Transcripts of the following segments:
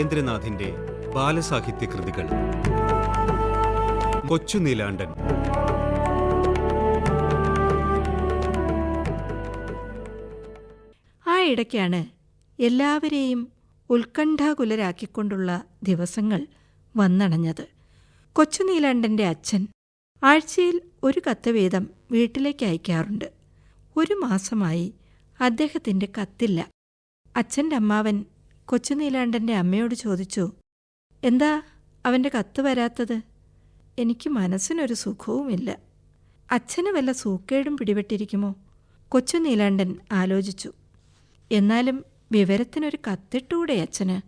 നരേന്ദ്രനാഥിന്റെ ബാലസാഹിത്യ കൃതികൾ. കൊച്ചുനീലാണ്ടൻ. ആ ഇടയ്ക്കാണ് എല്ലാവരെയും ഉത്കണ്ഠാകുലരാക്കിക്കൊണ്ടുള്ള ദിവസങ്ങൾ വന്നണഞ്ഞത്. കൊച്ചുനീലാണ്ടൻ്റെ അച്ഛൻ ആഴ്ചയിൽ ഒരു കത്ത് വീതം വീട്ടിലേക്ക് അയക്കാറുണ്ട്. 1 മാസമായി അദ്ദേഹത്തിൻ്റെ കത്തില്ല. അച്ഛൻ്റെ അമ്മാവൻ കൊച്ചുനീലാണ്ടൻ്റെ അമ്മയോട് ചോദിച്ചു, എന്താ അവൻ്റെ കത്ത് വരാത്തത്? എനിക്ക് മനസ്സിനൊരു സുഖവുമില്ല. അച്ഛന് വല്ല സൂക്കേടും പിടിപെട്ടിരിക്കുമോ? കൊച്ചുനീലാണ്ടൻ ആലോചിച്ചു. എന്നാലും വിവരത്തിനൊരു കത്തിട്ടൂടെ അച്ഛന്?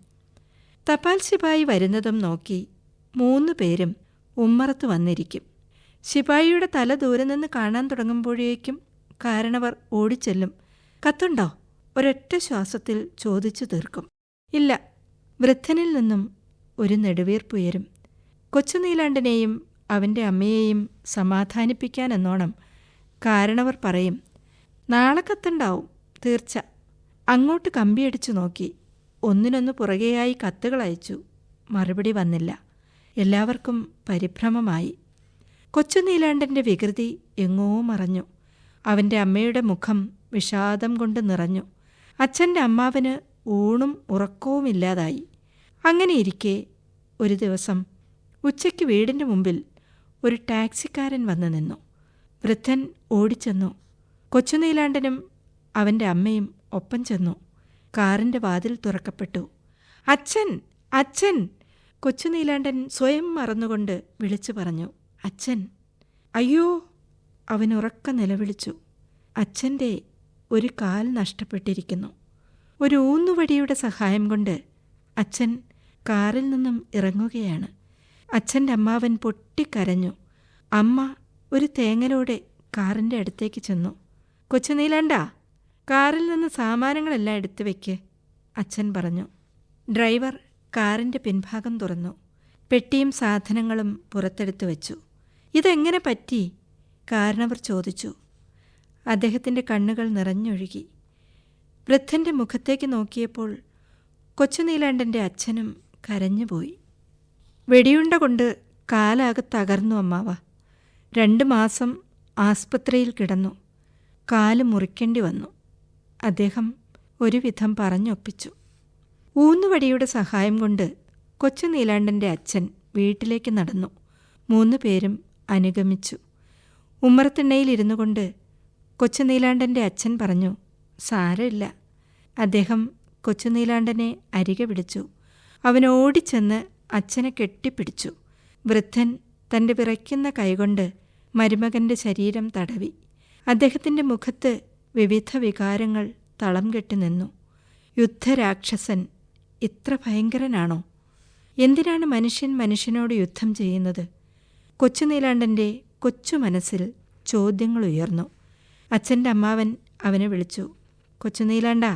തപാൽ ശിപായി വരുന്നതും നോക്കി 3 പേരും ഉമ്മറത്ത് വന്നിരിക്കും. ശിപായിയുടെ തല ദൂരെ നിന്ന് കാണാൻ തുടങ്ങുമ്പോഴേക്കും കാരണവർ ഓടിച്ചെല്ലും. കത്തുണ്ടോ? ഒരൊറ്റ ശ്വാസത്തിൽ ചോദിച്ചു തീർക്കും. ഇല്ല. വൃദ്ധനിൽ നിന്നും ഒരു നെടുവീർപ്പുയരും. കൊച്ചുനീലാണ്ടനെയും അവൻ്റെ അമ്മയെയും സമാധാനിപ്പിക്കാനെന്നോണം കാരണവർ പറയും, നാളെ കത്തുണ്ടാവും തീർച്ച. അങ്ങോട്ട് കമ്പിയടിച്ചു നോക്കി. ഒന്നിനൊന്നു പുറകെയായി കത്തുകൾ അയച്ചു. മറുപടി വന്നില്ല. എല്ലാവർക്കും പരിഭ്രമമായി. കൊച്ചുനീലാണ്ടൻ്റെ വികൃതി എങ്ങോ മറഞ്ഞു. അവൻ്റെ അമ്മയുടെ മുഖം വിഷാദം കൊണ്ട് നിറഞ്ഞു. അച്ഛൻ്റെ അമ്മാവന് ഊണും ഉറക്കവുമില്ലാതായി. അങ്ങനെയിരിക്കെ ഒരു ദിവസം ഉച്ചയ്ക്ക് വീടിൻ്റെ മുമ്പിൽ ഒരു ടാക്സിക്കാരൻ വന്നു നിന്നു. വൃദ്ധൻ ഓടിച്ചെന്നു. കൊച്ചുനീലാണ്ടനും അവൻ്റെ അമ്മയും ഒപ്പം ചെന്നു. കാറിൻ്റെ വാതിൽ തുറക്കപ്പെട്ടു. അച്ഛൻ, അച്ഛൻ! കൊച്ചുനീലാണ്ടൻ സ്വയം മറന്നുകൊണ്ട് വിളിച്ചു പറഞ്ഞു, അച്ഛൻ! അയ്യോ! അവനുറക്ക നിലവിളിച്ചു. അച്ഛൻ്റെ ഒരു കാൽ നഷ്ടപ്പെട്ടിരിക്കുന്നു. ഒരു ഊന്നുവടിയുടെ സഹായം കൊണ്ട് അച്ഛൻ കാറിൽ നിന്നും ഇറങ്ങുകയാണ്. അച്ഛൻ്റെ അമ്മാവൻ പൊട്ടിക്കരഞ്ഞു. അമ്മ ഒരു തേങ്ങലോടെ കാറിൻ്റെ അടുത്തേക്ക് ചെന്നു. കൊച്ചുനീലാണ്ട, കാറിൽ നിന്ന് സാമാനങ്ങളെല്ലാം എടുത്തു വയ്ക്ക്, അച്ഛൻ പറഞ്ഞു. ഡ്രൈവർ കാറിൻ്റെ പിൻഭാഗം തുറന്നു. പെട്ടിയും സാധനങ്ങളും പുറത്തെടുത്തു വച്ചു. ഇതെങ്ങനെ പറ്റി? കാരണവർ ചോദിച്ചു. അദ്ദേഹത്തിൻ്റെ കണ്ണുകൾ നിറഞ്ഞൊഴുകി. വൃദ്ധൻ്റെ മുഖത്തേക്ക് നോക്കിയപ്പോൾ കൊച്ചുനീലാണ്ടൻ്റെ അച്ഛനും കരഞ്ഞുപോയി. വെടിയുണ്ട കൊണ്ട് കാലാകെ തകർന്നു അമ്മാവ. 2 മാസം ആസ്പത്രിയിൽ കിടന്നു. കാല് മുറിക്കേണ്ടി വന്നു. അദ്ദേഹം ഒരുവിധം പറഞ്ഞൊപ്പിച്ചു. ഊന്നുവടിയുടെ സഹായം കൊണ്ട് കൊച്ചുനീലാണ്ടൻ്റെ അച്ഛൻ വീട്ടിലേക്ക് നടന്നു. 3 പേരും അനുഗമിച്ചു. ഉമ്മറത്തിണ്ണയിലിരുന്നു കൊണ്ട് കൊച്ചുനീലാണ്ടൻ്റെ അച്ഛൻ പറഞ്ഞു, സാരമില്ല. അദ്ദേഹം കൊച്ചുനീലാണ്ടനെ അരികെ പിടിച്ചു. അവൻ ഓടിച്ചെന്ന് അച്ഛനെ കെട്ടിപ്പിടിച്ചു. വൃദ്ധൻ തൻ്റെ വിറയ്ക്കുന്ന കൈകൊണ്ട് മരുമകൻ്റെ ശരീരം തടവി. അദ്ദേഹത്തിൻ്റെ മുഖത്ത് വിവിധ വികാരങ്ങൾ തളം കെട്ടി നിന്നു. യുദ്ധരാക്ഷസൻ ഇത്ര ഭയങ്കരനാണോ? എന്തിനാണ് മനുഷ്യൻ മനുഷ്യനോട് യുദ്ധം ചെയ്യുന്നത്? കൊച്ചുനീലാണ്ടൻ്റെ കൊച്ചു മനസ്സിൽ ചോദ്യങ്ങളുയർന്നു. അച്ഛൻ്റെ അമ്മാവൻ അവനെ വിളിച്ചു. കൊച്ചുനീലാണ്ട!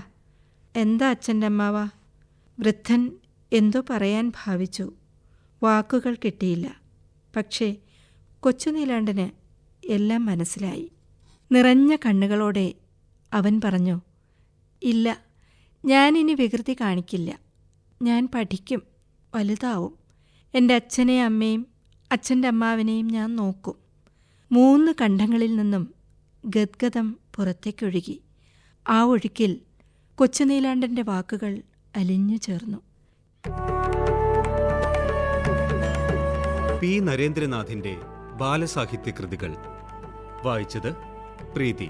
എന്താ അച്ഛൻ്റെ അമ്മാവ? വൃദ്ധൻ എന്തോ പറയാൻ ഭാവിച്ചു. വാക്കുകൾ കിട്ടിയില്ല. പക്ഷേ കൊച്ചുനീലാണ്ടന് എല്ലാം മനസ്സിലായി. നിറഞ്ഞ കണ്ണുകളോടെ അവൻ പറഞ്ഞു, ഇല്ല, ഞാനിനി വികൃതി കാണിക്കില്ല. ഞാൻ പഠിക്കും, വലുതാവും. എൻ്റെ അച്ഛനെയും അമ്മയും അച്ഛൻ്റെ അമ്മാവനെയും ഞാൻ നോക്കും. 3 കണ്ഠങ്ങളിൽ നിന്നും ഗദ്ഗതം പുറത്തേക്കൊഴുകി. ആ ഒഴുക്കിൽ കൊച്ചുനീലാണ്ടൻ്റെ വാക്കുകൾ അലിഞ്ഞു ചേർന്നു. പി. നരേന്ദ്രനാഥിന്റെ ബാലസാഹിത്യ കൃതികൾ. വായിച്ചത് പ്രീതി.